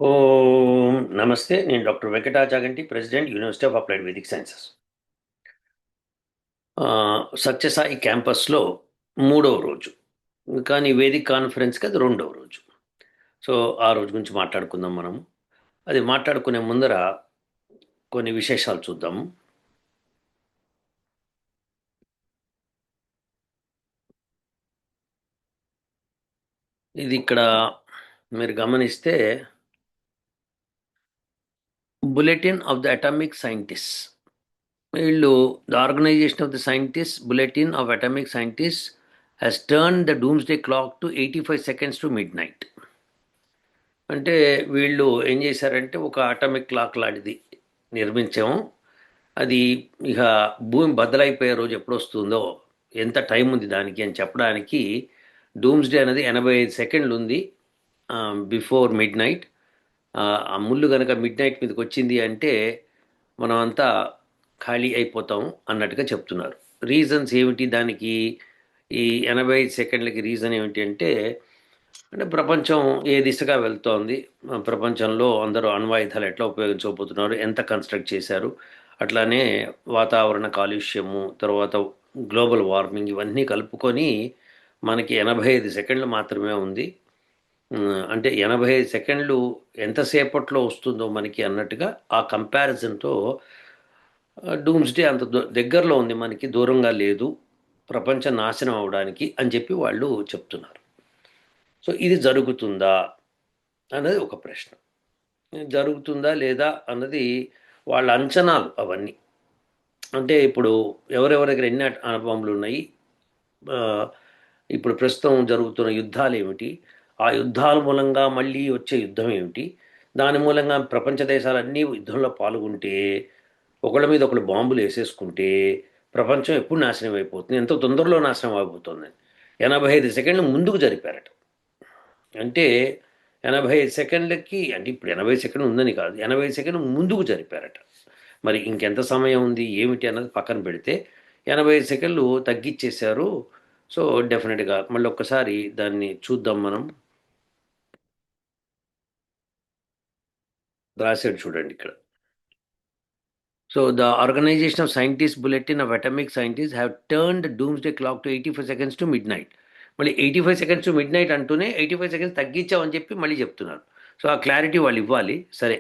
ఓం నమస్తే. నేను doctor Venkata Chaganti, president, university of applied Vedic sciences. Sathya Sai క్యాంపస్లో మూడవ రోజు, కానీ వేదిక్ కాన్ఫరెన్స్కి అది రెండవ రోజు. సో ఆ రోజు గురించి మాట్లాడుకుందాం మనము. అది మాట్లాడుకునే ముందర కొన్ని విశేషాలు చూద్దాము. ఇది ఇక్కడ మీరు గమనిస్తే bulletin of the atomic scientist, వీళ్ళు the organization of the scientist bulletin of atomic scientist has turn the doomsday clock to 85 seconds to midnight. అంటే వీళ్ళు ఏం చేశారంటే ఒక అటామిక్ క్లాక్ లాంటిది నిర్మించాము. అది ఇక భూమి బద్దలైపోయే రోజు ఎప్పుడు వస్తుందో, ఎంత టైం ఉంది దానికి అని చెప్పడానికి డూమ్స్డే అనేది 85 సెకండ్లు ఉంది బిఫోర్ మిడ్ నైట్. ఆ ముళ్ళు కనుక మిడ్ నైట్ మీదకి వచ్చింది అంటే మనం అంతా ఖాళీ అయిపోతాం అన్నట్టుగా చెప్తున్నారు. రీజన్స్ ఏమిటి దానికి? ఈ 85 సెకండ్లకి రీజన్ ఏమిటి అంటే ప్రపంచం ఏ దిశగా వెళ్తోంది, ప్రపంచంలో అందరూ అణ్వాయుధాలు ఎట్లా ఉపయోగించబోతున్నారు, ఎంత కన్స్ట్రక్ట్ చేశారు, అట్లానే వాతావరణ కాలుష్యము, తర్వాత గ్లోబల్ వార్మింగ్, ఇవన్నీ కలుపుకొని మనకి 85 సెకండ్లు మాత్రమే ఉంది. అంటే 85 సెకండ్లు ఎంతసేపట్లో వస్తుందో మనకి అన్నట్టుగా ఆ కంపారిజన్తో డూమ్స్డే అంత దగ్గరలో ఉంది, మనకి దూరంగా లేదు ప్రపంచం నాశనం అవడానికి అని చెప్పి వాళ్ళు చెప్తున్నారు. సో ఇది జరుగుతుందా అన్నది ఒక ప్రశ్న. జరుగుతుందా లేదా అన్నది వాళ్ళ అంచనాలు అవన్నీ. అంటే ఇప్పుడు ఎవరెవరి దగ్గర ఎన్ని అనుభవములు ఉన్నాయి, ఇప్పుడు ప్రస్తుతం జరుగుతున్న యుద్ధాలు ఏమిటి, ఆ యుద్ధాల మూలంగా మళ్ళీ వచ్చే యుద్ధం ఏమిటి, దాని మూలంగా ప్రపంచ దేశాలన్నీ యుద్ధంలో పాల్గొంటే ఒకళ్ళ మీద ఒకళ్ళు బాంబులు వేసేసుకుంటే ప్రపంచం ఎప్పుడు నాశనం అయిపోతుంది, ఎంతో తొందరలో నాశనం అయిపోతుందని 85 సెకండ్లు ముందుకు జరిపారట. అంటే 85 సెకండ్లకి, అంటే ఇప్పుడు 80 సెకండ్లు ఉందని కాదు, 80 సెకండ్లు ముందుకు జరిపారట. మరి ఇంకెంత సమయం ఉంది ఏమిటి అన్నది పక్కన పెడితే 85 సెకండ్లు తగ్గించేశారు. సో డెఫినెట్గా మళ్ళీ ఒక్కసారి దాన్ని చూద్దాం మనం. రాశాడు చూడండి ఇక్కడ. So the organization of scientist bulletin of atomic scientist have turned doomsday clock to 85 seconds to midnight. మళ్ళీ 85 seconds టు మిడ్ నైట్ అంటూనే 85 seconds తగ్గించామని చెప్పి మళ్ళీ చెప్తున్నారు. సో ఆ క్లారిటీ వాళ్ళు ఇవ్వాలి. సరే,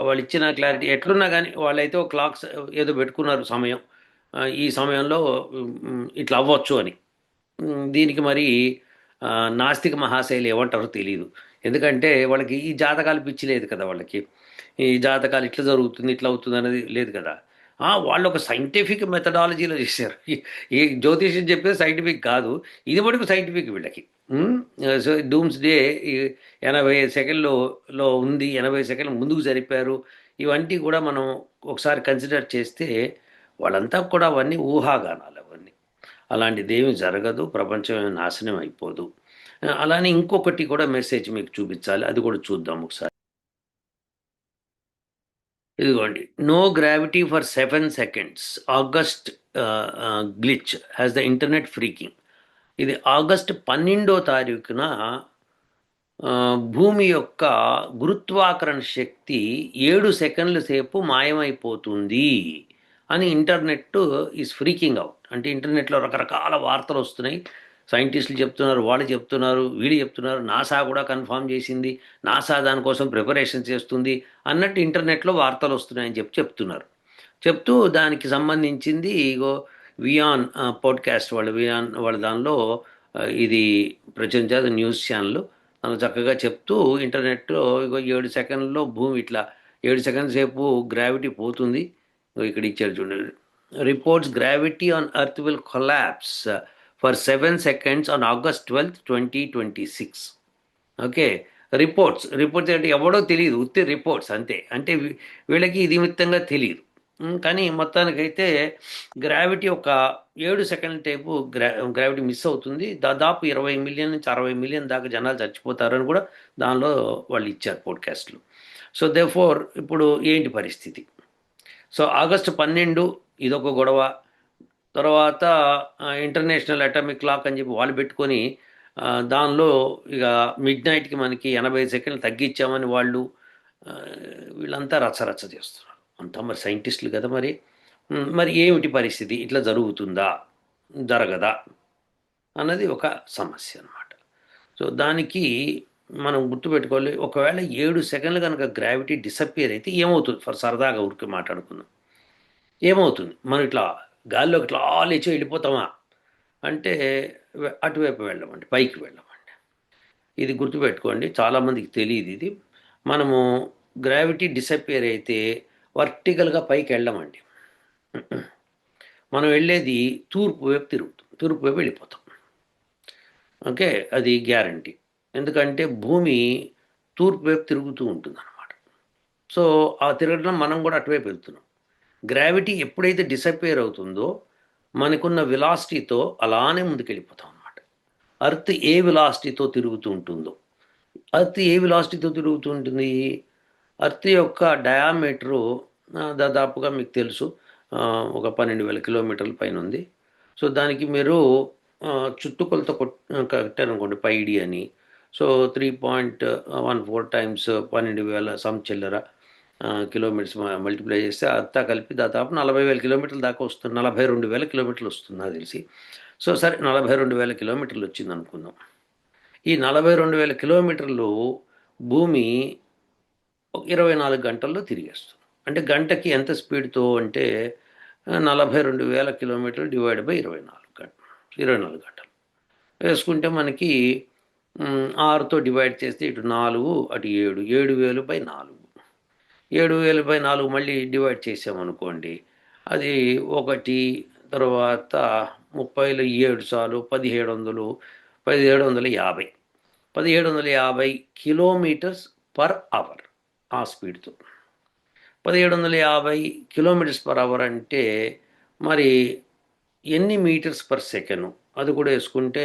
వాళ్ళు ఇచ్చిన క్లారిటీ ఎట్లున్నా కానీ వాళ్ళైతే ఒక క్లాక్స్ ఏదో పెట్టుకున్నారు సమయం, ఈ సమయంలో ఇట్లా అవ్వచ్చు అని. దీనికి మరి నాస్తిక మహాశైలు ఏమంటారో తెలియదు. ఎందుకంటే వాళ్ళకి ఈ జాతకాలు పిచ్చి లేదు కదా, వాళ్ళకి ఈ జాతకాలు ఇట్లా జరుగుతుంది ఇట్లా అవుతుంది అనేది లేదు కదా. వాళ్ళు ఒక సైంటిఫిక్ మెథడాలజీలో చేశారు. ఈ జ్యోతిష్యం చెప్పేది సైంటిఫిక్ కాదు, ఇది మటుకు సైంటిఫిక్ వీళ్ళకి. సో డూమ్స్ డే 85 సెకండ్లో ఉంది, 80 సెకండ్లు ముందుకు జరిపారు. ఇవన్నీ కూడా మనం ఒకసారి కన్సిడర్ చేస్తే వాళ్ళంతా కూడా అవన్నీ ఊహాగానాలు అవన్నీ. అలాంటిదేమీ జరగదు, ప్రపంచం నాశనం అయిపోదు. అలానే ఇంకొకటి కూడా మెసేజ్ మీకు చూపించాలి, అది కూడా చూద్దాం ఒకసారి. ఇదిగోండి, no gravity for 7 seconds, August glitch has the internet freaking. ఇది ఆగస్ట్ 12వ తారీఖున భూమి యొక్క గురుత్వాకర్షణ శక్తి 7 సెకండ్ల సేపు మాయమైపోతుంది అని ఇంటర్నెట్ ఈజ్ ఫ్రీకింగ్ అవుట్. అంటే ఇంటర్నెట్లో రకరకాల వార్తలు వస్తున్నాయి, సైంటిస్టులు చెప్తున్నారు, వాళ్ళు చెప్తున్నారు, వీళ్ళు చెప్తున్నారు, నాసా కూడా కన్ఫామ్ చేసింది, నాసా దానికోసం ప్రిపరేషన్ చేస్తుంది అన్నట్టు ఇంటర్నెట్లో వార్తలు వస్తున్నాయని చెప్తున్నారు. చెప్తూ దానికి సంబంధించింది ఇగో వియాన్ పాడ్కాస్ట్ వాళ్ళు, వియాన్ వాళ్ళ దానిలో ఇది ప్రచురించారు, న్యూస్ ఛానల్. తను చక్కగా చెప్తూ ఇంటర్నెట్లో ఇగో 7 సెకండ్లో భూమి ఇట్లా 7 సెకండ్ల సేపు గ్రావిటీ పోతుంది. ఇక్కడ ఇచ్చారు చూడండి, reports gravity on earth will collapse for 7 seconds on August 12th, 2026. Okay, reports అంటే ఎవడో తెలియదు, ఉత్తి రిపోర్ట్స్ అంతే. అంటే వీళ్ళకి ఇది నిమిత్తంగా తెలియదు. కానీ మొత్తానికైతే గ్రావిటీ ఒక 7 సెకండ్ల టైపు గ్రావిటీ మిస్ అవుతుంది, దాదాపు 20 మిలియన్ నుంచి 60 మిలియన్ దాకా జనాలు చచ్చిపోతారని కూడా దానిలో వాళ్ళు ఇచ్చారు పోడ్కాస్ట్లు. సో దేర్ఫోర్ ఇప్పుడు ఏంటి పరిస్థితి? సో ఆగస్టు 12 ఇదొక గొడవ. తర్వాత ఇంటర్నేషనల్ అటామిక్ క్లాక్ అని చెప్పి వాళ్ళు పెట్టుకొని దానిలో ఇక మిడ్ నైట్కి మనకి 80 సెకండ్లు తగ్గించామని వాళ్ళు ఆ, వీళ్ళంతా రచ్చరచ్చ చేస్తున్నారు. అంతా మరి సైంటిస్టులు కదా మరి. మరి ఏమిటి పరిస్థితి, ఇట్లా జరుగుతుందా జరగదా అన్నది ఒక సమస్య అన్నమాట. సో దానికి మనం గుర్తుపెట్టుకోవాలి, ఒకవేళ 7 సెకండ్లు కనుక గ్రావిటీ డిసప్పియర్ అయితే ఏమవుతుంది, ఫర్ సరదాగా ఊరికి మాట్లాడుకుందాం. ఏమవుతుంది, మనం ఇట్లా గాల్లోకి ఇట్లా లేచి వెళ్ళిపోతామా అంటే అటువైపు వెళ్ళమండి, పైకి వెళ్ళమండి. ఇది గుర్తుపెట్టుకోండి, చాలామందికి తెలియదు ఇది. మనము గ్రావిటీ డిసప్పియర్ అయితే వర్టికల్గా పైకి వెళ్ళమండి. మనం వెళ్ళేది తూర్పు వైపు తిరుగుతాం, తూర్పు వైపు వెళ్ళిపోతాం. ఓకే, అది గ్యారంటీ. ఎందుకంటే భూమి తూర్పు వైపు తిరుగుతూ ఉంటుంది అనమాట. సో ఆ తిరగడం మనం కూడా అటువైపు వెళ్తున్నాం. గ్రావిటీ ఎప్పుడైతే డిసప్పేర్ అవుతుందో మనకున్న విలాసిటీతో అలానే ముందుకెళ్ళిపోతాం అనమాట. అర్త్ ఏ విలాసిటీతో తిరుగుతూ ఉంటుందో, అర్త్ ఏ విలాసిటీతో తిరుగుతూ ఉంటుంది, అర్త్ యొక్క డయామీటరు దాదాపుగా మీకు తెలుసు, ఆ, ఒక 12,000 కిలోమీటర్ల పైన ఉంది. సో దానికి మీరు ఆ, చుట్టుకొలత కట్టారనుకోండి పైడి అని. సో 3.14 టైమ్స్ 12,000 సమ్ చిల్లర కిలోమీటర్స్ మల్టిప్లై చేస్తే అంతా కలిపి దాదాపు 40,000 కిలోమీటర్ల దాకా వస్తుంది, 42,000 కిలోమీటర్లు వస్తుంది నాకు తెలిసి. సో సరే, 42,000 కిలోమీటర్లు వచ్చింది అనుకుందాం. ఈ 42,000 కిలోమీటర్లు భూమి 24 గంటల్లో తిరిగేస్తుంది. అంటే గంటకి ఎంత స్పీడ్తో అంటే 42,000 కిలోమీటర్లు డివైడ్ బై 24 గంటలు, 24 గంటలు వేసుకుంటే మనకి 6తో డివైడ్ చేస్తే ఇటు 4 అటు 7, 7,000/4, 7,000/4 మళ్ళీ డివైడ్ చేసామనుకోండి, అది ఒకటి, తర్వాత 30లో 7 సార్లు 1700, 1750, 1750 కిలోమీటర్స్/అవర్ ఆ స్పీడ్తో. 1750 కిలోమీటర్స్/అవర్ అంటే మరి ఎన్ని మీటర్స్/సెకండ్, అది కూడా వేసుకుంటే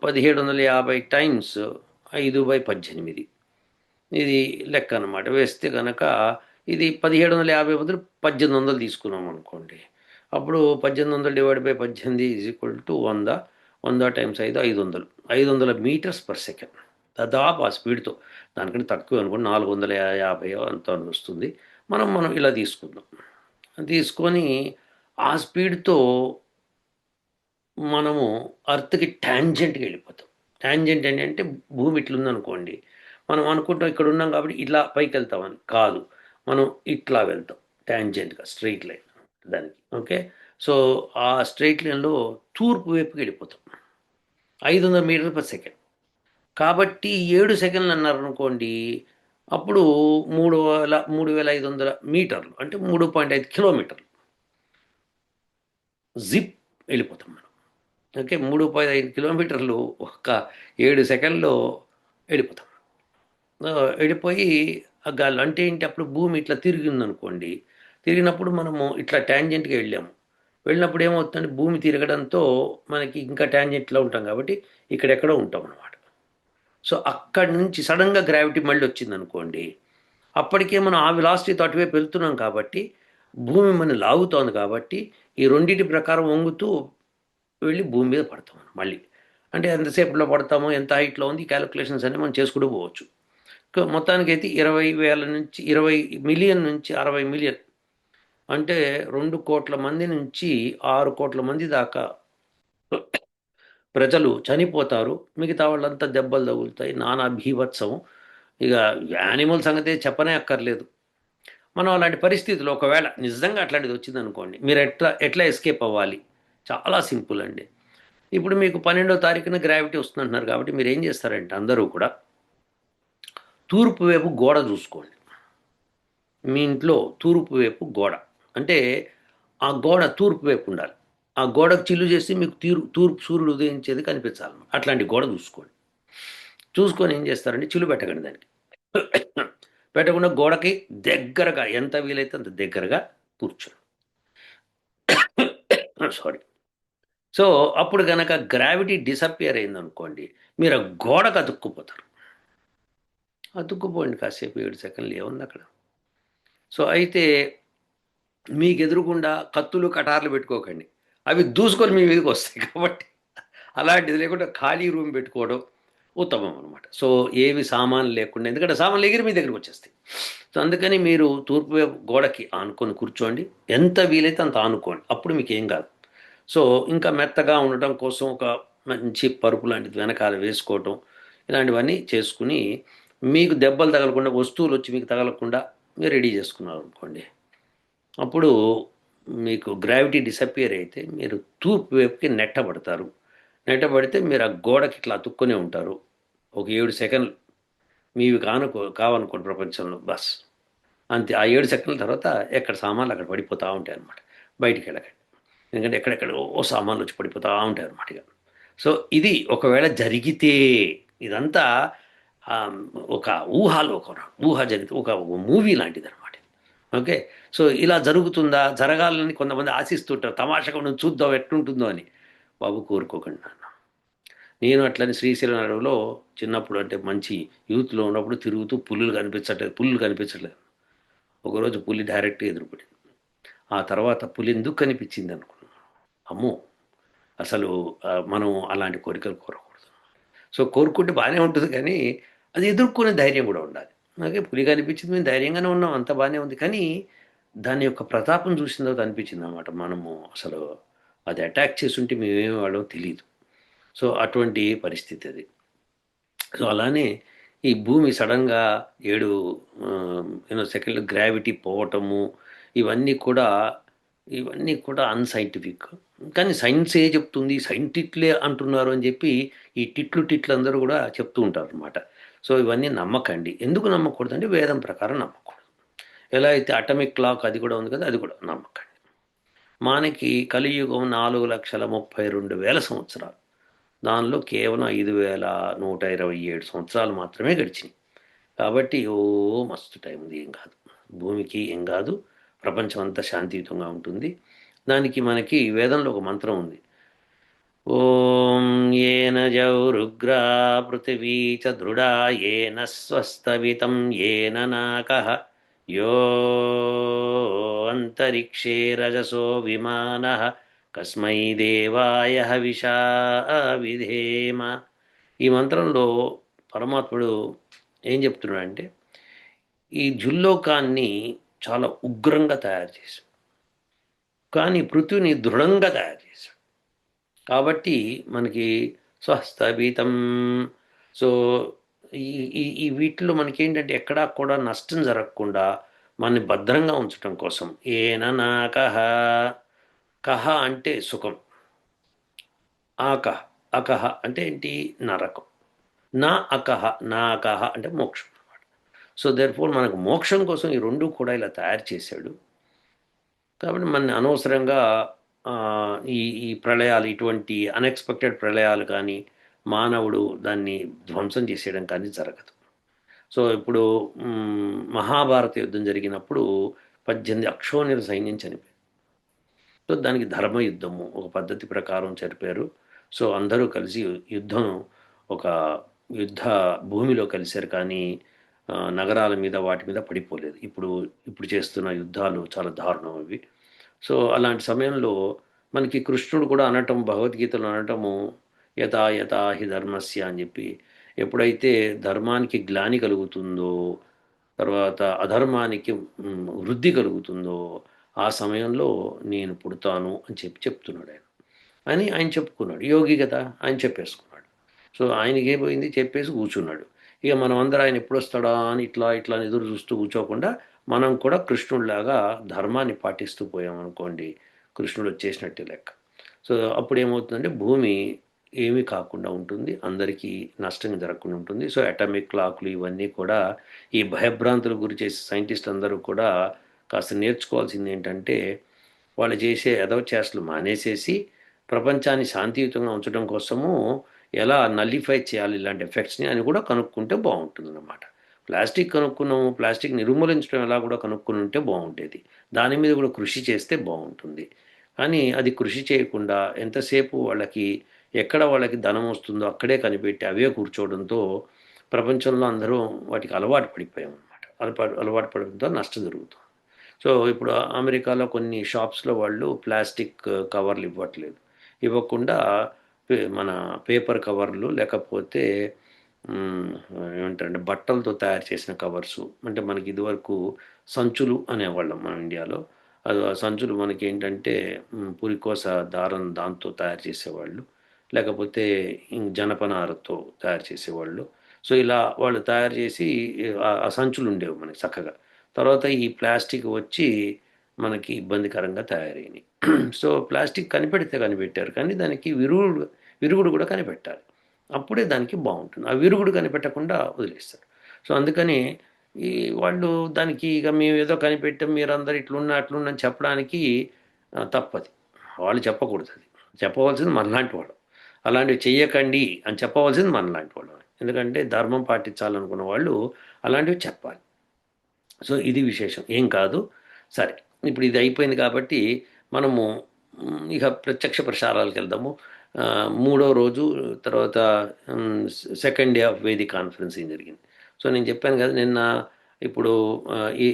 1750 టైమ్స్ 5/18, ఇది లెక్క అనమాట. వేస్తే కనుక ఇది 1750 బదులు 1800 తీసుకున్నాం అనుకోండి, అప్పుడు 1800 divide by 18 is equal to 100, 100 times 5 500, 500 మీటర్స్/సెకండ్ దాదాపు ఆ స్పీడ్తో. దానికంటే తక్కువ అనుకోండి, 450 అంత వస్తుంది. మనం ఇలా తీసుకుందాం, తీసుకొని ఆ స్పీడ్తో మనము అర్త్కి ట్యాంజెంట్గా వెళ్ళిపోతాం. ట్యాంజెంట్ అంటే భూమి ఇట్లుందనుకోండి, మనం అనుకుంటాం ఇక్కడ ఉన్నాం కాబట్టి ఇట్లా పైకి వెళ్తామని కాదు, మనం ఇట్లా వెళ్తాం ట్యాంజెంట్గా, స్ట్రైట్ లైన్ దానికి. ఓకే, సో ఆ స్ట్రైట్ లైన్లో తూర్పు వైపుకి వెళ్ళిపోతాం 500 మీటర్స్/సెకండ్. కాబట్టి 7 సెకండ్లు అన్నారు అనుకోండి, అప్పుడు 3,500 మీటర్లు అంటే 3.5 కిలోమీటర్లు జిప్ వెళ్ళిపోతాం మనం. ఓకే, 3.5 కిలోమీటర్లు ఒక 7 సెకండ్లో వెళ్ళిపోతాం. ఆ, వెళ్ళిపోయి ఆ గాలి అంటే ఏంటి, అప్పుడు భూమి ఇట్లా తిరిగిందనుకోండి, తిరిగినప్పుడు మనము ఇట్లా ట్యాంజెంట్గా వెళ్ళాము. వెళ్ళినప్పుడు ఏమవుతుందంటే భూమి తిరగడంతో మనకి ఇంకా ట్యాంజెంట్లో ఉంటాం కాబట్టి ఇక్కడెక్కడో ఉంటాం అనమాట. సో అక్కడి నుంచి సడన్గా గ్రావిటీ మళ్ళీ వచ్చిందనుకోండి, అప్పటికే మనం ఆ వెలాసిటీతో అటువైపు వెళ్తున్నాం కాబట్టి భూమి మనం లాగుతోంది కాబట్టి ఈ రెండింటి ప్రకారం వంగుతూ వెళ్ళి భూమి మీద పడతాం మనం మళ్ళీ. అంటే ఎంతసేపులో పడతామో, ఎంత హైట్లో ఉంది, ఈ క్యాలిక్యులేషన్స్ అన్ని మనం చేసుకుంటూ పోవచ్చు. మొత్తానికైతే 20,000 నుంచి 20 మిలియన్ నుంచి 60 మిలియన్, అంటే 2 కోట్ల మంది నుంచి 6 కోట్ల మంది దాకా ప్రజలు చనిపోతారు. మిగతా వాళ్ళంతా దెబ్బలు తగులుతాయి, నానా భీభత్సం. ఇక యానిమల్ సంగతి చెప్పనే అక్కర్లేదు. మనం అలాంటి పరిస్థితుల్లో ఒకవేళ నిజంగా అట్లాంటిది వచ్చిందనుకోండి, మీరు ఎట్లా ఎట్లా ఎస్కేప్ అవ్వాలి, చాలా సింపుల్ అండి. ఇప్పుడు మీకు 12వ తారీఖున గ్రావిటీ వస్తుందంటున్నారు కాబట్టి మీరు ఏం చేస్తారంటే అందరూ కూడా తూర్పు వైపు గోడ చూసుకోండి. మీ ఇంట్లో తూర్పు వైపు గోడ అంటే ఆ గోడ తూర్పు వైపు ఉండాలి. ఆ గోడకు చిల్లు చేసి మీకు తూర్పు సూర్యుడు ఉదయించేది కనిపించాలన్నమాట. అట్లాంటి గోడ చూసుకోండి. చూసుకొని ఏం చేస్తారంటే చిల్లు పెట్టకండి దానికి. పెట్టకుండా గోడకి దగ్గరగా ఎంత వీలైతే అంత దగ్గరగా కూర్చోండి. సారీ. సో అప్పుడు కనుక గ్రావిటీ డిసప్పియర్ అయిందనుకోండి, మీరు ఆ గోడకు అతుక్కుపోతారు. అతుక్కుపోండి కాసేపు, 7 సెకండ్లు ఏముంది అక్కడ. సో అయితే మీకు ఎదురుగుండా కత్తులు కటార్లు పెట్టుకోకండి, అవి దూసుకొని మీ మీదకి వస్తాయి కాబట్టి అలాంటిది లేకుండా ఖాళీ రూమ్ పెట్టుకోవడం ఉత్తమం అనమాట. సో ఏవి సామాన్లు లేకుండా, ఎందుకంటే సామాన్లు ఎగిరి మీ దగ్గరికి వచ్చేస్తాయి. సో అందుకని మీరు తూర్పు వైపు గోడకి ఆనుకొని కూర్చోండి. ఎంత వీలైతే అంత ఆనుకోండి, అప్పుడు మీకు ఏం కాదు. సో ఇంకా మెత్తగా ఉండటం కోసం ఒక మంచి పరుపు లాంటిది వెనకాల వేసుకోవటం, ఇలాంటివన్నీ చేసుకుని మీకు దెబ్బలు తగలకుండా, వస్తువులు వచ్చి మీకు తగలకుండా మీరు రెడీ చేసుకున్నారు అనుకోండి, అప్పుడు మీకు గ్రావిటీ డిసపియర్ అయితే మీరు తూర్పు వైపుకి నెట్టబడతారు. నెట్టబడితే మీరు ఆ గోడకి ఇట్లా అతుక్కొనే ఉంటారు ఒక 7 సెకండ్లు. మీవి కావనుకోండి ప్రపంచంలో, బస్ అంతే. ఆ 7 సెకండ్ల తర్వాత ఎక్కడ సామాన్లు అక్కడ పడిపోతూ ఉంటాయి అన్నమాట. బయటికి వెళ్ళకండి, ఎందుకంటే ఎక్కడెక్కడ ఓ సామాన్లు వచ్చి పడిపోతూ ఉంటాయి అన్నమాట. ఇక సో ఇది ఒకవేళ జరిగితే, ఇదంతా ఆ, ఒక ఊహ జరిగితే ఒక మూవీ లాంటిది అనమాట. ఓకే. సో ఇలా జరుగుతుందా, జరగాలని కొంతమంది ఆశిస్తుంటారు, తమాషగా నువ్వు చూద్దాం ఎట్లుంటుందో అని. బాబు కోరుకోకండి నాన్న. నేను అట్లని శ్రీశైలం అడవిలో చిన్నప్పుడు, అంటే మంచి యూత్లో ఉన్నప్పుడు తిరుగుతూ పులులు కనిపించట్లేదు. ఒకరోజు పులి డైరెక్ట్గా ఎదురుపడింది. ఆ తర్వాత పులి ఎందుకు కనిపించింది అనుకున్నాను. అమ్మో, అసలు మనం అలాంటి కోరికలు కోరకూడదు. సో కోరుకుంటే బాగానే ఉంటుంది, కానీ అది ఎదుర్కొనే ధైర్యం కూడా ఉండాలి. నాకే పులి కనిపించింది, మేము ధైర్యంగానే ఉన్నాం, అంత బాగానే ఉంది, కానీ దాని యొక్క ప్రతాపం చూసిన తర్వాత అనిపించింది అనమాట, మనము అసలు అది అటాక్ చేసి ఉంటే మేమేమి వాళ్ళో తెలియదు. సో అటువంటి పరిస్థితి అది. సో అలానే ఈ భూమి సడన్గా 7 సెకండ్లు గ్రావిటీ పోవటము, ఇవన్నీ కూడా ఇవన్నీ కూడా అన్సైంటిఫిక్. కానీ సైన్సే చెప్తుంది, సైంటిస్టులే అంటున్నారు అని చెప్పి ఈ టిట్లు అందరూ కూడా చెప్తూ ఉంటారు అనమాట. సో ఇవన్నీ నమ్మకండి. ఎందుకు నమ్మకూడదు అంటే వేదం ప్రకారం నమ్మకూడదు. ఎలా అయితే అటమిక్ క్లాక్ అది కూడా ఉంది కదా, అది కూడా నమ్మకండి. మనకి కలియుగం 4,32,000 సంవత్సరాలు. దానిలో కేవలం 5,127 సంవత్సరాలు మాత్రమే గడిచినాయి. కాబట్టి మస్తు టైం ఉంది, ఏం కాదు. భూమికి ఏం కాదు, ప్రపంచం అంతా శాంతియుతంగా ఉంటుంది. దానికి మనకి వేదంలో ఒక మంత్రం ఉంది. ఓం ఏన జౌరుగ్రా పృథివీ చ దృఢా ఏన స్వస్తవితం ఏన నాకః యో అంతరిక్షే రజసో విమానః కస్మై దేవాయ హవిషా విధేమ. ఈ మంత్రంలో పరమాత్ముడు ఏం చెప్తున్నాడంటే, ఈ జుల్లోకాన్ని చాలా ఉగ్రంగా తయారు చేశాడు, కానీ పృథ్వీని దృఢంగా తయారు చేశాడు. కాబట్టి మనకి స్వస్థభితం. సో ఈ ఈ ఈ వీటిలో మనకి ఏంటంటే ఎక్కడా కూడా నష్టం జరగకుండా మనని భద్రంగా ఉంచడం కోసం ఏననా కహ. కహ అంటే సుఖం, ఆకహ అకహ అంటే ఏంటి, నరకం. నా అకహ, నా అకహ అంటే మోక్షం అనమాట. సో దేర్ ఫోర్ మనకు మోక్షం కోసం ఈ రెండు కూడా ఇలా తయారు చేశాడు. కాబట్టి మన అనవసరంగా ఆ, ఈ ఈ ప్రళయాలు, ఇటువంటి అన్ఎక్స్పెక్టెడ్ ప్రళయాలు కానీ, మానవుడు దాన్ని ధ్వంసం చేసేయడం కానీ జరగదు. సో ఇప్పుడు మహాభారత యుద్ధం జరిగినప్పుడు 18 అక్షోణ్యుల సైన్యం చనిపోయింది. సో దానికి ధర్మయుద్ధము ఒక పద్ధతి ప్రకారం జరిపారు. సో అందరూ కలిసి యుద్ధం, ఒక యుద్ధ భూమిలో కలిశారు, కానీ నగరాల మీద వాటి మీద పడిపోలేదు. ఇప్పుడు ఇప్పుడు చేస్తున్న యుద్ధాలు చాలా దారుణం అవి. సో అలాంటి సమయంలో మనకి కృష్ణుడు కూడా అనటం, భగవద్గీతలో అనటము, యథా యథా హి ధర్మస్య అని చెప్పి, ఎప్పుడైతే ధర్మానికి గ్లాని కలుగుతుందో, తర్వాత అధర్మానికి వృద్ధి కలుగుతుందో, ఆ సమయంలో నేను పుడతాను అని చెప్తున్నాడు ఆయన. అని ఆయన చెప్పుకున్నాడు, యోగి కదా, ఆయన చెప్పేసుకున్నాడు. సో ఆయనకి ఏమైంది, చెప్పేసి కూర్చున్నాడు. ఇక మనం అందరూ ఆయన ఎప్పుడు వస్తాడా అని ఇట్లా ఇట్లా ఎదురు చూస్తూ కూర్చోకుండా, మనం కూడా కృష్ణుడిలాగా ధర్మాన్ని పాటిస్తూ పోయామనుకోండి, కృష్ణుడు వచ్చేసినట్టే లెక్క. సో అప్పుడు ఏమవుతుందంటే భూమి ఏమీ కాకుండా ఉంటుంది, అందరికీ నష్టం జరగకుండా ఉంటుంది. సో అటామిక్ క్లాక్లు ఇవన్నీ కూడా ఈ భయభ్రాంతుల గురి చేసే సైంటిస్ట్ అందరూ కూడా కాస్త నేర్చుకోవాల్సింది ఏంటంటే, వాళ్ళు చేసే ఎదవ చేష్టలు మానేసేసి ప్రపంచాన్ని శాంతియుతంగా ఉంచడం కోసము ఎలా నల్లిఫై చేయాలి ఇలాంటి ఎఫెక్ట్స్ని అని కూడా కనుక్కుంటే బాగుంటుంది అన్నమాట. ప్లాస్టిక్ కనుక్కున్నాము, ప్లాస్టిక్ నిర్మూలించడం ఎలా కూడా కనుక్కుని ఉంటే బాగుండేది. దాని మీద కూడా కృషి చేస్తే బాగుంటుంది. కానీ అది కృషి చేయకుండా ఎంతసేపు వాళ్ళకి ఎక్కడ వాళ్ళకి ధనం వస్తుందో అక్కడే కనిపెట్టి అవే కూర్చోవడంతో ప్రపంచంలో అందరూ వాటికి అలవాటు పడిపోయాం అనమాట. అలవాటు పడడంతో నష్టం జరుగుతుంది. సో ఇప్పుడు అమెరికాలో కొన్ని షాప్స్లో వాళ్ళు ప్లాస్టిక్ కవర్లు ఇవ్వట్లేదు. ఇవ్వకుండా మన పేపర్ కవర్లు లేకపోతే మ్, ఏమంటారంటే బట్టలతో తయారు చేసిన కవర్సు. అంటే మనకి ఇదివరకు సంచులు అనేవాళ్ళం మన ఇండియాలో. అది ఆ సంచులు మనకి ఏంటంటే పురికోస దారం దాంతో తయారు చేసేవాళ్ళు, లేకపోతే జనపనారతో తయారు చేసేవాళ్ళు. సో ఇలా వాళ్ళు తయారు చేసి ఆ సంచులు ఉండేవి మనకి చక్కగా. తర్వాత ఈ ప్లాస్టిక్ వచ్చి మనకి ఇబ్బందికరంగా తయారైనాయి. సో ప్లాస్టిక్ కనిపెడితే కనిపెట్టారు, కానీ దానికి విరుగుడు కూడా కనిపెట్టాలి. అప్పుడే దానికి బాగుంటుంది. ఆ విరుగుడు కనిపెట్టకుండా వదిలేస్తారు. సో అందుకని ఈ వాళ్ళు దానికి ఇక మేము ఏదో కనిపెట్టాం మీరందరూ ఇట్లున్నా అట్లున్నా అని చెప్పడానికి తప్పది. వాళ్ళు చెప్పకూడదు. అది చెప్పవలసింది మనలాంటి వాళ్ళు. అలాంటివి చెయ్యకండి అని చెప్పవలసింది మనలాంటి వాళ్ళు. ఎందుకంటే ధర్మం పాటించాలనుకున్న వాళ్ళు అలాంటివి చెప్పాలి. సో ఇది విశేషం ఏం కాదు. సరే, ఇప్పుడు ఇది అయిపోయింది కాబట్టి మనము ఇక ప్రత్యక్ష ప్రసారాలకు వెళ్దాము. మూడో రోజు తర్వాత second day of Vedic conferencing జరిగింది. సో నేను చెప్పాను కదా నిన్న. ఇప్పుడు ఈ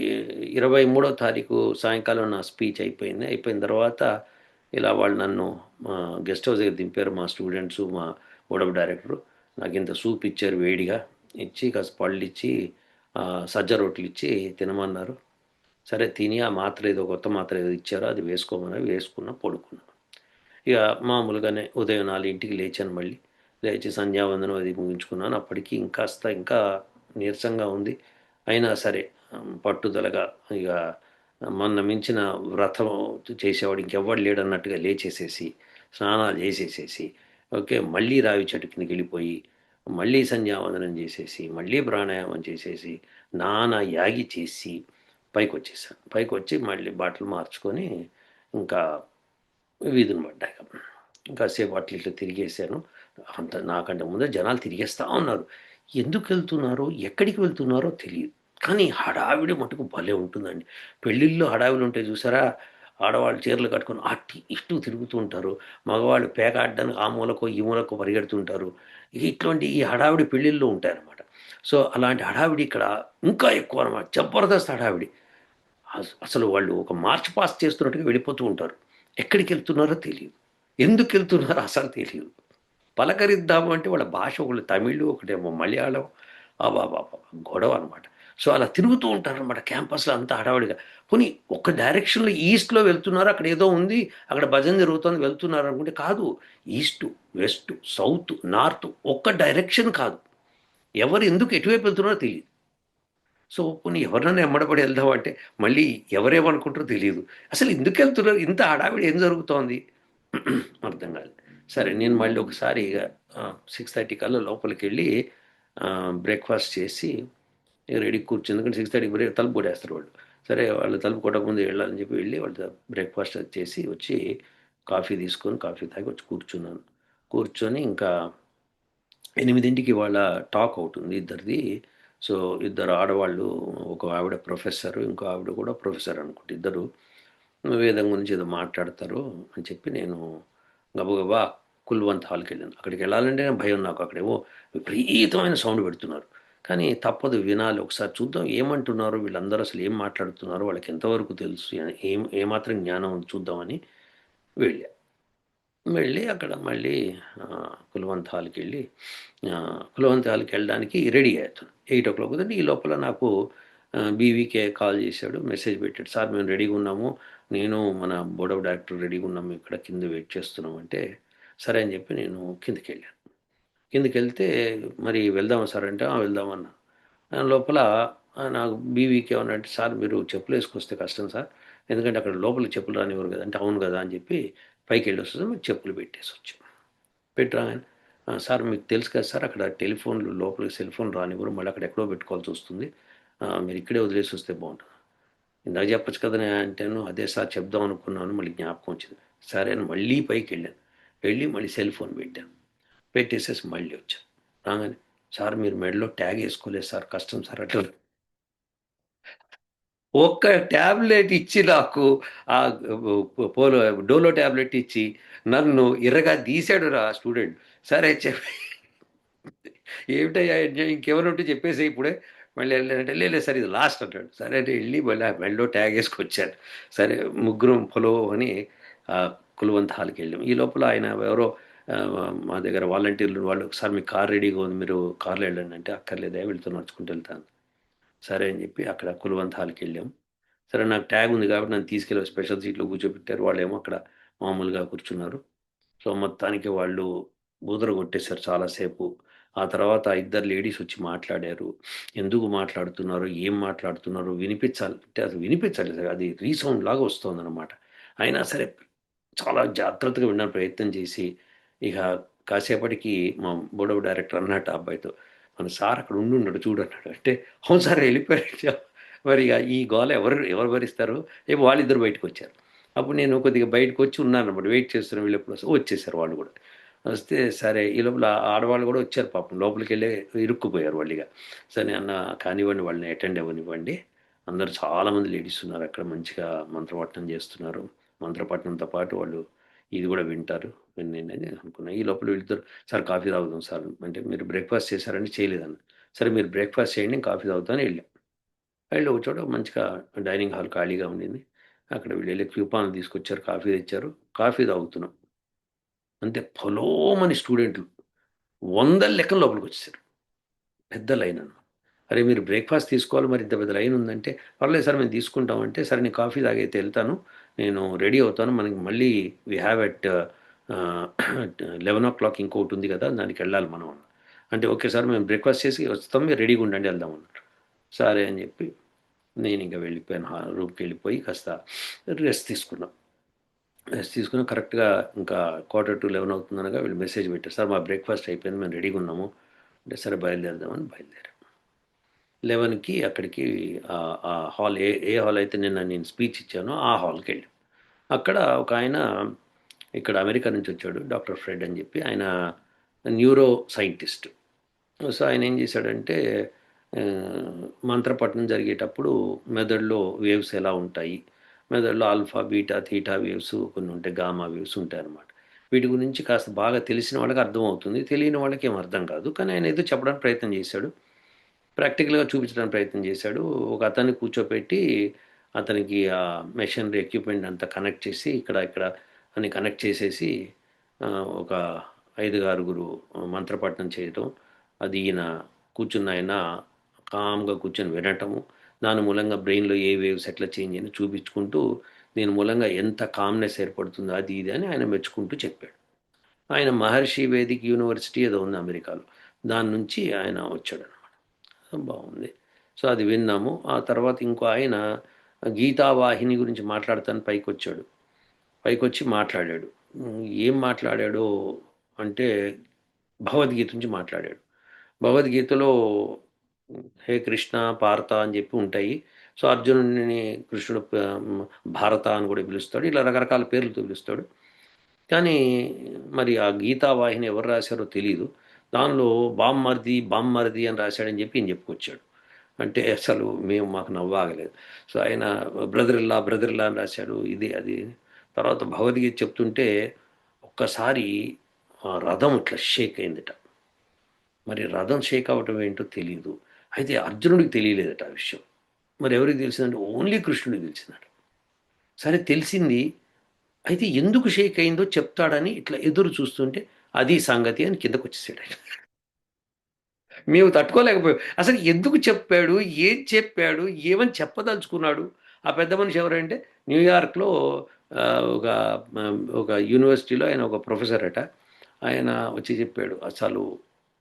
23వ తారీఖు సాయంకాలం నా స్పీచ్ అయిపోయింది. అయిపోయిన తర్వాత ఇలా వాళ్ళు నన్ను గెస్ట్ హౌస్ దగ్గర దింపారు. మా స్టూడెంట్స్, మా బోర్డ్ ఆఫ్ డైరెక్టరు నాకు ఇంత సూప్ ఇచ్చారు వేడిగా. ఇచ్చి కాస్త పళ్ళు ఇచ్చి సజ్జ రొట్టెలు ఇచ్చి తినమన్నారు. సరే తిని ఆ మాత్ర ఏదో కొత్త మాత్ర ఏదో ఇచ్చారో అది వేసుకోమని వేసుకున్నా, పడుకున్నా. ఇక మామూలుగానే ఉదయం 4ంటికి లేచాను. మళ్ళీ లేచి సంధ్యావందనం అది ముగించుకున్నాను. అప్పటికి ఇంకా నీరసంగా ఉంది. అయినా సరే పట్టుదలగా ఇక మొన్న మించిన వ్రతం చేసేవాడు ఇంకెవ్వడు లేడన్నట్టుగా లేచేసేసి స్నానాలు చేసేసేసి ఓకే మళ్ళీ రావి చెట్టు కిందకి వెళ్ళిపోయి మళ్ళీ సంధ్యావందనం చేసేసి మళ్ళీ ప్రాణాయామం చేసేసి నానా యాగి చేసి పైకి వచ్చేసాను. పైకి వచ్చి మళ్ళీ బట్టలు మార్చుకొని ఇంకా వీధులు పడ్డాక కాసేపు అట్లా ఇట్లా తిరిగేసాను. అంత నాకంటే ముందే జనాలు తిరిగేస్తూ ఉన్నారు. ఎందుకు వెళ్తున్నారో ఎక్కడికి వెళ్తున్నారో తెలియదు, కానీ హడావిడి మటుకు భలే ఉంటుందండి. పెళ్ళిళ్ళు హడావిడి ఉంటాయి చూసారా. ఆడవాళ్ళు చీరలు కట్టుకొని అటు ఇటు తిరుగుతూ ఉంటారు. మగవాళ్ళు పేకాడడానికి ఆ మూలకో ఈ మూలకో పరిగెడుతుంటారు. ఇటువంటి ఈ హడావిడి పెళ్ళిళ్ళు ఉంటాయన్నమాట. సో అలాంటి హడావిడి ఇక్కడ ఇంకా ఎక్కువ అనమాట. జబర్దస్త్ హడావిడి. అసలు వాళ్ళు ఒక మార్చ్ పాస్ట్ చేస్తున్నట్టుగా వెళ్ళిపోతూ ఉంటారు. ఎక్కడికి వెళ్తున్నారో తెలియదు, ఎందుకు వెళ్తున్నారో అసలు తెలియదు. పలకరిద్దాము అంటే వాళ్ళ భాష ఒకళ్ళు తమిళ్, ఒకటేమో మలయాళం. బాబా గొడవ అనమాట. సో అలా తిరుగుతూ ఉంటారనమాట క్యాంపస్లో అంతా హడావుడిగా. పోనీ ఒక డైరెక్షన్లో ఈస్ట్లో వెళ్తున్నారు, అక్కడ ఏదో ఉంది, అక్కడ భజన జరుగుతుంది వెళ్తున్నారు అనుకుంటే కాదు. ఈస్ట్, వెస్ట్, సౌత్, నార్త్ ఒక్క డైరెక్షన్ కాదు. ఎవరు ఎందుకు ఎటువైపు వెళ్తున్నారో తెలియదు. సో పోనీ ఎవరినైనా ఎమ్మడబడి వెళ్దాం అంటే మళ్ళీ ఎవరేమనుకుంటారో తెలియదు. అసలు ఎందుకు వెళ్తున్నారు, ఇంత హడావిడి ఏం జరుగుతోంది అర్థం కాదు. సరే నేను మళ్ళీ ఒకసారి ఇక 6:30 కల్లా లోపలికి వెళ్ళి బ్రేక్ఫాస్ట్ చేసి ఇక రెడీ కూర్చుంది. ఎందుకంటే 6:30 బ్రేక్ తలుపు కొట్టేస్తారు వాళ్ళు. సరే వాళ్ళు తలుపు కొట్టకముందు వెళ్ళాలని చెప్పి వెళ్ళి వాళ్ళు బ్రేక్ఫాస్ట్ అది చేసి వచ్చి కాఫీ తీసుకొని కాఫీ తాగి వచ్చి కూర్చున్నాను. కూర్చొని ఇంకా 8ంటికి వాళ్ళ టాక్ అవుతుంది ఇద్దరిది. సో ఇద్దరు ఆడవాళ్ళు, ఒక ఆవిడ ప్రొఫెసర్, ఇంకో ఆవిడ కూడా ప్రొఫెసర్ అనుకుంటే ఇద్దరు వేదం గురించి ఏదో మాట్లాడతారు అని చెప్పి నేను గబగబా కుల్వంత్ హాల్కి వెళ్ళాను. అక్కడికి వెళ్ళాలంటే భయం నాకు. అక్కడేమో విపరీతమైన సౌండ్ పెడుతున్నారు, కానీ తప్పదు వినాలి. ఒకసారి చూద్దాం ఏమంటున్నారు వీళ్ళందరూ, అసలు ఏం మాట్లాడుతున్నారు, వాళ్ళకి ఎంతవరకు తెలుసు, ఏమాత్రం జ్ఞానం ఉంది చూద్దామని వెళ్ళా. వెళ్ళి అక్కడ మళ్ళీ కుల్వంత్ హాల్కి వెళ్ళి కుల్వంత్ హాల్కి వెళ్ళడానికి రెడీ అవుతాను. 8 o'clock అవుతుంది. ఈ లోపల నాకు బీవీకే కాల్ చేశాడు, మెసేజ్ పెట్టాడు. సార్ మేము రెడీగా ఉన్నాము, నేను మన బోర్డ్ ఆఫ్ డైరెక్టర్ రెడీగా ఉన్నాము, ఇక్కడ కింద వెయిట్ చేస్తున్నాం అంటే సరే అని చెప్పి నేను కిందకి వెళ్ళాను. కిందకి వెళ్తే మరి వెళ్దామా సార్ అంటే వెళ్దామన్నా. దాని లోపల నాకు బీవీకే ఏమన్నంటే సార్ మీరు చెప్పులు వేసుకొస్తే కష్టం సార్, ఎందుకంటే అక్కడ లోపలికి చెప్పులు రానివ్వరు కదా అంటే అవును కదా అని చెప్పి పైకి వెళ్ళి వస్తుంది. మీరు చెప్పులు పెట్టేసి వచ్చాం. పెట్టి రాగానే సార్ మీకు తెలుసు కదా సార్ అక్కడ టెలిఫోన్లు లోపలికి సెల్ ఫోన్ రానివ్వరు, మళ్ళీ అక్కడ ఎక్కడో పెట్టుకోవాల్సి వస్తుంది, మీరు ఇక్కడే వదిలేసి వస్తే బాగుంటుంది. ఇందాక చెప్పచ్చు కదా అంటేను అదే సార్ చెప్దాం అనుకున్నాను, మళ్ళీ జ్ఞాపకం వచ్చింది. సరే అని మళ్ళీ పైకి వెళ్ళాను. వెళ్ళి మళ్ళీ సెల్ ఫోన్ పెట్టాను. పెట్టేసేసి మళ్ళీ వచ్చాను. రాగానే సార్ మీరు మెడలో ట్యాగ్ వేసుకోలేదు సార్, కష్టం సార్ అట్లా. ఒక్క ట్యాబ్లెట్ ఇచ్చి నాకు ఆ పోలో డోలో ట్యాబ్లెట్ ఇచ్చి నన్ను ఎర్రగా తీసాడు రా స్టూడెంట్. సరే చెప్పి ఏమిటయ్యా ఇంకెవరు ఉంటే చెప్పేసి ఇప్పుడే మళ్ళీ వెళ్ళానంటే లేదు సార్ ఇది లాస్ట్ అంటాడు. సరే అంటే వెళ్ళి మళ్ళీ ఆ మెడలో ట్యాగ్ వేసుకొచ్చాను. సరే ముగ్గురం పొలో అని కుల్వంత్ హాల్కి వెళ్ళాం. ఈ లోపల ఆయన ఎవరో మా దగ్గర వాలంటీర్లు వాళ్ళు, "సార్ మీ కార్ రెడీగా ఉంది, మీరు కార్లో వెళ్ళండి" అంటే, "అక్కర్లేదా, వెళ్తూ నడుచుకుంటూ వెళ్తాను." సరే అని చెప్పి అక్కడ కుల్వంత్ హాల్‌కి వెళ్ళాం. సరే నాకు ట్యాగ్ ఉంది కాబట్టి నన్ను తీసుకెళ్ళి స్పెషల్ సీట్‌లో కూర్చోబెట్టారు. వాళ్ళేమో అక్కడ మామూలుగా కూర్చున్నారు. సో, మొత్తానికి వాళ్ళు బూదర కొట్టేశారు చాలా సేపు. ఆ తర్వాత ఇద్దరు లేడీస్ వచ్చి మాట్లాడారు. ఎందుకు మాట్లాడుతున్నారు? ఏం మాట్లాడుతున్నారు? వినిపించాలి అంటే అసలు వినిపించట్లేదు. అది రీసౌండ్ లాగా వస్తోందనమాట. అయినా సరే చాలా జాగ్రత్తగా వినడానికి ప్రయత్నం చేసి, ఇక కాసేపటికి మా బోర్డ్ ఆఫ్ డైరెక్టర్ అన్నట్టు ఆ అబ్బాయితో, "మన సార్ అక్కడ ఉండుండడు చూడు" అన్నాడు. అంటే, "అవును సార్ వెళ్ళిపోయాడు." మరి ఇగ ఈ గోల ఎవరు ఎవరు భరిస్తారు? ఏమో వాళ్ళిద్దరూ బయటకొచ్చారు. అప్పుడు నేను కొద్దిగా బయటకొచ్చి ఉన్నానన్నమాట. వెయిట్ చేస్తున్నా వీళ్ళెప్పుడు వచ్చేసారు వాళ్ళు గూడా. వస్తే సరే ఈ లోపల ఆడవాళ్ళు గూడా వచ్చారు పాపం. లోపలికెళ్ళి ఇరుక్కుపోయారు వాళ్ళిగ. సరే అన్న కానివ్వండి, వాళ్ళని అటెండ్ అవ్వనివ్వండి. అందరూ చాలామంది లేడీస్ ఉన్నారక్కడ. మంచిగా మంత్రపఠనం చేస్తున్నారు. మంత్రపఠనంతో పాటు వాళ్ళు ఇది గూడా వింటారు. వినండి అనుకున్నా. ఈ లోపల వీళ్ళిద్దరు, "సార్ కాఫీ తాగుదాం సార్" అంటే, "మీరు బ్రేక్‌ఫాస్ట్ చేశారంటే?" "చేయలేదన్నా." "సరే మీరు బ్రేక్‌ఫాస్ట్ చేయండి. నేను కాఫీ తాగుతా" అని ఎళ్ళాం. వెళ్ళి ఒక చోట మంచిగా డైనింగ్ హాల్ ఖాళీగా ఉండింది. అక్కడ వీళ్ళెళ్ళి క్యూపాన్లు తీసుకొచ్చారు. కాఫీ తెచ్చారు. కాఫీ తాగుతున్నాం. అంతే పొలోమని స్టూడెంట్లు వందల లెక్కన లోపలికొచ్చేసారు. పెద్ద లైననమాట. "అరే! మీరు బ్రేక్‌ఫాస్ట్ తీసుకోవాలి, మరి ఇంత పెద్ద లైనుందంటే" "పర్లేదు సార్ మేము తీసుకుంటాం" అంటే, "సరే నేను కాఫీ తాగైతే ఎళ్తాను. నేను రెడీ అవుతాను. మనకి మళ్ళీ వి హావ్ ఎట్ 11:00 ఇంకోటుంది గదా! దానికెళ్ళాలి మనం" అన్నా. అంటే, "ఓకే సార్ మేము బ్రేక్‌ఫాస్ట్ చేసి వస్తాం. మీరు రెడీగా ఉండండి ఎళ్దాం" అన్నారు. సరే అని జెప్పి నేనింక వెళ్ళిపోయాను. రూమ్‌కెళ్ళిపోయి కాస్త రెస్ట్ తీసుకున్నా. రెస్ట్ తీసుకొని కరెక్ట్‌గా ఇంకా 11:45 అవుతుందనగా వీళ్ళు మెసేజ్ పెట్టారు. "సార్ మా బ్రేక్‌ఫాస్ట్ అయిపోయింది. మేము రెడీగున్నాము." అంటే సరే బయలుదేరదామని బయలుదేరాం. 11కి అక్కడికి ఆ హాల్ ఏ హాల్ అయితే నిన్న నేను స్పీచ్ ఇచ్చానో ఆ హాల్‌కెళ్ళాం. అక్కడ ఒకాయన ఇక్కడ అమెరికా నుంచి వచ్చాడు. డాక్టర్ ఫ్రెడ్ అని చెప్పి. ఆయన న్యూరో సైంటిస్ట్. సో, ఆయనేం చేశాడంటే మంత్రపఠనం జరిగేటప్పుడు మెదడులో వేవ్స్ ఎలా ఉంటాయి? మెదడులో ఆల్ఫా, బీటా, థీటా వేవ్స్ కొన్ని ఉంటాయి. గామా వేవ్స్ ఉంటాయన్నమాట. వీటి గురించి కాస్త బాగా తెలిసిన వాళ్ళకి అర్థమవుతుంది. తెలియని వాళ్ళకి ఏమి అర్థం కాదు. కానీ ఆయన ఏదో చెప్పడానికి ప్రయత్నం చేశాడు. ప్రాక్టికల్‌గా చూపించడానికి ప్రయత్నం చేశాడు. ఒక అతన్ని కూర్చోపెట్టి, అతనికి ఆ మెషినరీ ఎక్విప్‌మెంట్ అంతా కనెక్ట్ చేసి, ఇక్కడ అని కనెక్ట్ చేసేసి ఒక 5, 6 మంత్రపఠనం చేయటం. అది ఈయన కూర్చున్నాయన కామ్‌గా కూర్చొని వినటము. దాని మూలంగా బ్రెయిన్‌లో ఏ వేవ్స్ ఎట్లా చేంజ్ అయ్యాయని చూపించుకుంటూ, దీని మూలంగా ఎంత కామ్‌నెస్ ఏర్పడుతుందో అది ఇది అని ఆయన మెచ్చుకుంటూ చెప్పాడు. ఆయన మహర్షి వేదిక్ యూనివర్సిటీ ఏదో ఉంది అమెరికాలో. దాని నుంచి ఆయన వచ్చాడనమాట. బావుంది. సో, అది విన్నాము. ఆ తర్వాత ఇంకో ఆయన గీతావాహిని గురించి మాట్లాడతాను పైకొచ్చాడు. పైకొచ్చి మాట్లాడాడు. ఏం మాట్లాడాడో అంటే భగవద్గీత నుంచి మాట్లాడాడు. భగవద్గీతలో హే కృష్ణ, పార్థ అని చెప్పి ఉంటాయి. సో, అర్జునుడిని కృష్ణుడు భారత అని కూడా పిలుస్తాడు. ఇలా రకరకాల పేర్లతో పిలుస్తాడు. కానీ మరి ఆ గీతా వాహిని ఎవరు రాశారో తెలీదు. దానిలో బామ్మర్ది, బామ్మర్ది అని రాశాడని చెప్పి ఈయన చెప్పుకొచ్చాడు. అంటే అసలు మాకు నవ్వాగలేదు. సో, ఆయన brother in law, brother in law అని రాశాడు. ఇది, అది. తర్వాత భగవద్గీత చెప్తుంటే ఒక్కసారి రథం ఇట్లా షేక్ అయిందట. మరి రథం షేక్ అవ్వటం ఏంటో తెలీదు. అయితే అర్జునుడికి తెలియలేదట ఆ విషయం. మరి ఎవరికి తెలిసిందంటే ఓన్లీ కృష్ణుడికి తెలిసిందట. సరే తెలిసింది. అయితే ఎందుకు షేక్ అయిందో చెప్తాడని ఇట్లా ఎదురు చూస్తుంటే, అది సంగతి అని కిందకొచ్చేసాడాయన. మేము తట్టుకోలేకపోయాం. అసలు ఎందుకు చెప్పాడు? ఏం చెప్పాడు? ఏమని చెప్పదలుచుకున్నాడు? ఆ పెద్ద మనిషి ఎవరంటే న్యూయార్క్‌లో ఒక యూనివర్సిటీలో ఆయన ఒక ప్రొఫెసర్ అట. ఆయన వచ్చి చెప్పాడు. అసలు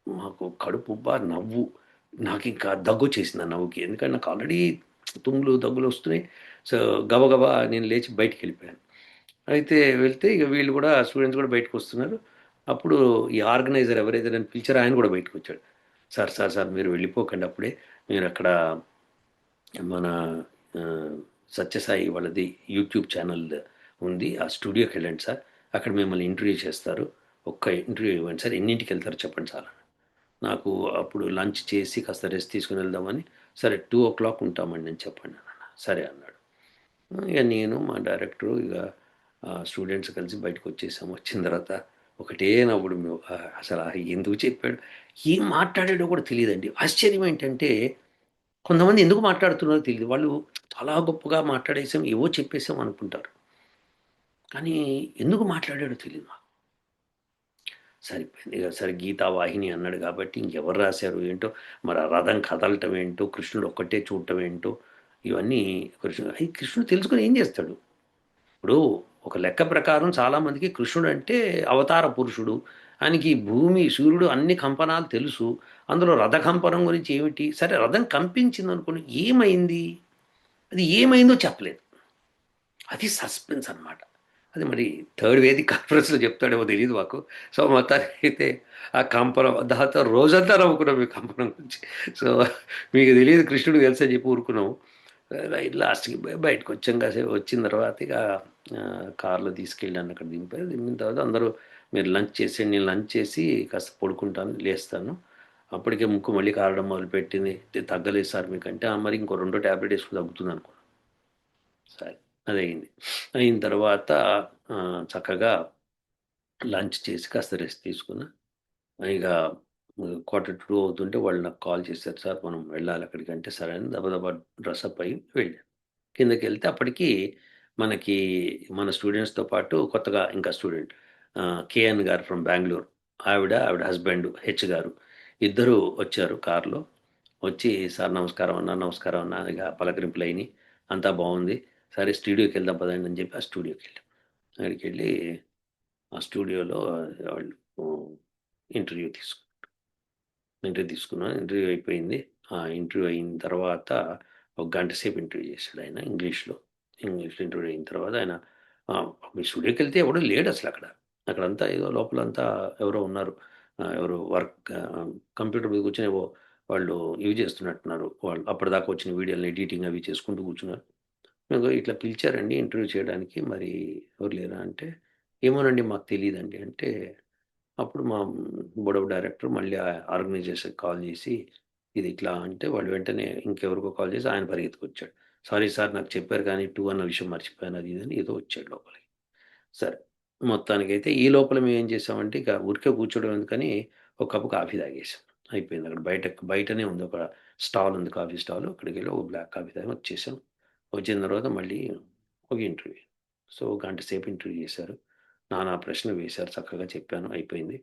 మాకు కడుపుబ్బా నవ్వు. నాకింకా దగ్గొచ్చేసింది ఆ నవ్వుకి. ఎందుకంటే నాకు ఆల్రెడీ తుమ్ములు, దగ్గులొస్తున్నాయి. సో, గబగబా నేను లేచి బయటికెళ్ళిపోయాను. అయితే వెళ్తే ఇక వీళ్ళు గూడా స్టూడెంట్స్ గూడా బయటకొస్తున్నారు. అప్పుడు ఈ ఆర్గనైజర్ ఎవరైతే నన్ను పిలిచారో ఆయన గూడా బయటకొచ్చాడు. సార్ మీరు వెళ్ళిపోకండి అప్పుడే. మీరక్కడ మన ఆహ్, సత్యసాయి వాళ్ళది యూట్యూబ్ ఛానల్ ఉంది. ఆ స్టూడియోకెళ్ళండి సార్. అక్కడ మిమ్మల్ని ఇంటర్వ్యూ చేస్తారు. ఒక్క ఇంటర్వ్యూ ఇవ్వండి సార్. ఎన్నింటికెళ్తారో చెప్పండి సార్. నాకు అప్పుడు లంచ్ చేసి కాస్త రెస్ట్ తీసుకొని వెళ్దామని, సరే 2:00 ఉంటామండి అని చెప్పానన్నాను. సరే అన్నాడు. ఇక నేను మా డైరెక్టరు ఇక స్టూడెంట్స్ కలిసి బయటకొచ్చేసాము. వచ్చిన తర్వాత ఒకటే నవ్వుడు మేము. అసల ఎందుకు చెప్పాడు? ఏం మాట్లాడాడో కూడా తెలీదండి. ఆశ్చర్యం ఏంటంటే కొంతమంది ఎందుకు మాట్లాడుతున్నారో తెలీదు. వాళ్ళు చాలా గొప్పగా మాట్లాడేసాం, ఏవో చెప్పేసాం అనుకుంటారు. కానీ ఎందుకు మాట్లాడాడో తెలీదు నాకు. సరిపోయింది. ఇక సరే గీతావాహిని అన్నాడు కాబట్టి ఇంకెవరు రాశారు ఏంటో, మరి ఆ రథం కదలటం ఏంటో, కృష్ణుడు ఒక్కటే చూడటం ఏంటో, ఇవన్నీ కృష్ణుడు తెలుసుకొని ఏం చేస్తాడు? ఇప్పుడు ఒక లెక్క ప్రకారం చాలామందికి కృష్ణుడు అంటే అవతార పురుషుడు. ఆయనకి ఈ భూమి, సూర్యుడు అన్ని కంపనాలు తెలుసు. అందులో రథ కంపనం గురించి ఏమిటి? సరే రథం కంపించింది అనుకోండి. ఏమైంది? అది ఏమైందో చెప్పలేదు. అది సస్పెన్స్ అన్నమాట. అది మరి థర్డ్ వేదిక్ కాన్ఫరెన్స్‌లో చెప్తాడేమో తెలీదు మాకు. సో, మొత్తానికైతే ఆ కంపనం దాంతో రోజంతా నవ్వుకున్నాం ఈ కంపనం గురించి. సో, మీకు తెలీదు కృష్ణుడికి తెలుసని చెప్పి ఊరుకున్నాము. లాస్ట్‌కి బయటకొచ్చాం. కాసేపు వచ్చిన తర్వాత ఇక కార్‌లో తీసుకెళ్ళి నన్ను అక్కడ దింపారు. దింపిన తర్వాత అందరూ మీరు లంచ్ చేసేయండి. నేను లంచ్ చేసి కాస్త పడుకుంటాను, లేస్తాను. అప్పటికే ముక్కు మళ్ళీ కారడం మొదలుపెట్టింది. తగ్గలేదు సార్ మీకంటే, మరి ఇంకో రెండో టాబ్లెట్ ఏసుకుంటే తగ్గుతుందనుకున్నా. సరే. అదయింది. అయిన తర్వాత చక్కగా లంచ్ చేసి కాస్త రెస్ట్ తీసుకున్నా. ఇక 1:45 అవుతుంటే వాళ్ళు నాకు కాల్ చేశారు. సార్ మనం వెళ్ళాలి అక్కడికంటే, సరే అని దబదబా డ్రెసప్ అయ్యి వెళ్ళాను. కిందకెళ్తే అప్పటికి మనకి మన స్టూడెంట్స్‌తో పాటు కొత్తగా ఇంకా స్టూడెంట్ కేఎన్ గారు ఫ్రమ్ బెంగుళూరు. ఆవిడ హస్బెండ్ హెచ్ గారు. ఇద్దరు వచ్చారు కార్‌లో. వచ్చి "సార్ నమస్కారం అన్నా, నమస్కారం అన్నా" ఇక పలకరింపులయినియి. అంతా బావుంది. సరే స్టూడియోకెళ్దాం పదండి అని చెప్పి ఆ స్టూడియోకెళ్ళాం. అక్కడికెళ్ళి ఆ స్టూడియోలో వాళ్ళు ఇంటర్వ్యూ ఇంటర్వ్యూ తీసుకున్నాను. ఇంటర్వ్యూ అయిపోయింది. ఆ ఇంటర్వ్యూ అయిన తర్వాత ఒక గంట సేపు ఇంటర్వ్యూ చేశాడాయన ఇంగ్లీష్‌లో. ఇంగ్లీష్‌లో ఇంటర్వ్యూ అయిన తర్వాత ఆయన మీ స్టూడియోకెళ్తే ఎవడు లేడసలక్కడ. అక్కడంతా ఏదో లోపలంతా ఎవరో ఉన్నారు. ఎవరో వర్క్ కంప్యూటర్ మీద కూర్చొని ఏవో వాళ్ళు ఇవి చేస్తున్నట్టున్నారు. వాళ్ళు అప్పటిదాకా వచ్చిన వీడియోలని ఎడిటింగ్ అవి చేసుకుంటూ కూర్చున్నారు. ఇగో ఇట్లా పిలిచారండి ఇంటర్వ్యూ చేయడానికి. మరి ఎవరు లేరా అంటే, "ఏమోనండి మాకు తెలీదండి" అంటే అప్పుడు మా బోర్డ్ ఆఫ్ డైరెక్టర్ మళ్ళీ ఆర్గనైజేషన్‌కి కాల్ చేసి, ఇది ఇట్లా అంటే వాళ్ళు వెంటనే ఇంకెవరికో కాల్ చేసి ఆయన పరిగెత్తుకొచ్చాడు. "సారీ సార్ నాకు చెప్పారు కానీ 2 అన్న విషయం మర్చిపోయాను" అది ఇది అని ఏదో వచ్చాడు లోపలికి. సరే. మొత్తానికైతే ఈ లోపల మేమేం చేసామంటే ఇక ఊరికే కూర్చోవడం ఎందుకని ఒక కప్పు కాఫీ తాగేసాం. అయిపోయింది. అక్కడ బయటనే ఉంది ఒక స్టాల్ ఉంది కాఫీ స్టాల్. అక్కడికెళ్ళి ఒక బ్లాక్ కాఫీ తాగి వచ్చేసాం. వచ్చిన తర్వాత మళ్ళీ ఒక ఇంటర్వ్యూ. సో, గంట సేపు ఇంటర్వ్యూ చేశారు. నానా ప్రశ్నలు వేశారు. చక్కగా చెప్పాను. అయిపోయింది.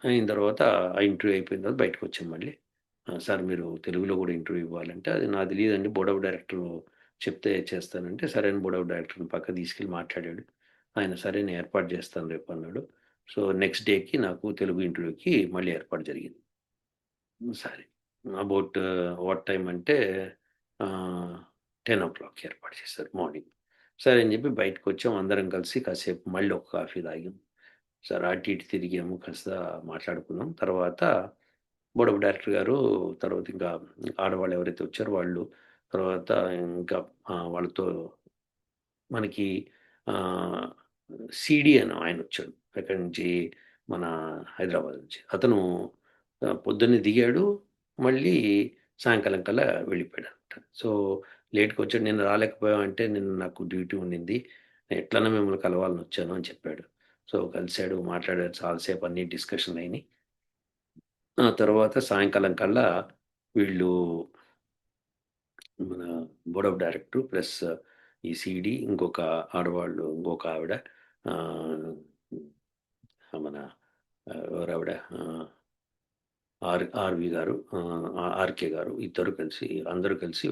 అయిన తర్వాత ఆ ఇంటర్వ్యూ అయిపోయిన తర్వాత బయటకొచ్చాం మళ్ళీ. సార్ మీరు తెలుగులో కూడా ఇంటర్వ్యూ ఇవ్వాలంటే, అది నాకు తెలీదండి బోర్డ్ ఆఫ్ డైరెక్టర్ చెప్తే చేస్తానంటే, సరే అని బోర్డ్ ఆఫ్ డైరెక్టర్‌ని పక్కకు తీసుకెళ్ళి మాట్లాడాడు. ఆయన సరే నేను ఏర్పాటు చేస్తాను రేపు అన్నాడు. సో, నెక్స్ట్ డేకి నాకు తెలుగు ఇంటర్వ్యూకి మళ్ళీ ఏర్పాటు జరిగింది. సరే. అబౌట్ వాట్ టైమ్ అంటే ఆహ్, 10:00 ఏర్పాటు చేశారు మార్నింగ్. సరే అని చెప్పి బయటకొచ్చాం. అందరం కలిసి కాసేపు మళ్ళీ ఒక కాఫీ తాగాం. సరే అటు ఇటు తిరిగాము. కాస్త మాట్లాడుకున్నాం. తర్వాత బోర్డ్ ఆఫ్ డైరెక్టర్ గారు, తర్వాత ఇంకా ఆడవాళ్ళు ఎవరైతే వచ్చారో వాళ్ళు, తర్వాత ఇంకా వాళ్ళతో మనకి ఆహ్, సీడీ అని ఆయనొచ్చాడు. ఎక్కడి నుంచి మన హైదరాబాద్ నుంచి. అతను పొద్దున్నే దిగాడు. మళ్ళీ సాయంకాలం కల్లా వెళ్ళిపోయాడనమాట. సో, లేట్‌గొచ్చాడు. నిన్న రాలేకపోయావంటే నిన్న నాకు డ్యూటీ ఉండింది. ఎట్లన్నా మిమ్మల్ని కలవాలనొచ్చాను అని చెప్పాడు. సో, కలిసాడు, మాట్లాడారు చాలా సేపు అన్నీ డిస్కషన్‌లయినియి. ఆ తర్వాత సాయంకాలం కల్లా వీళ్ళు మన బోర్డ్ ఆఫ్ డైరెక్టర్ ప్లస్ ఈ సీడీ ఇంకొక ఆడవాళ్ళు ఇంకొక ఆవిడ ఆహ్, మన ఎవరావిడ ఆర్‌వి గారు, ఆర్‌కే గారు ఇద్దరు కలిసి అందరూ కలిసి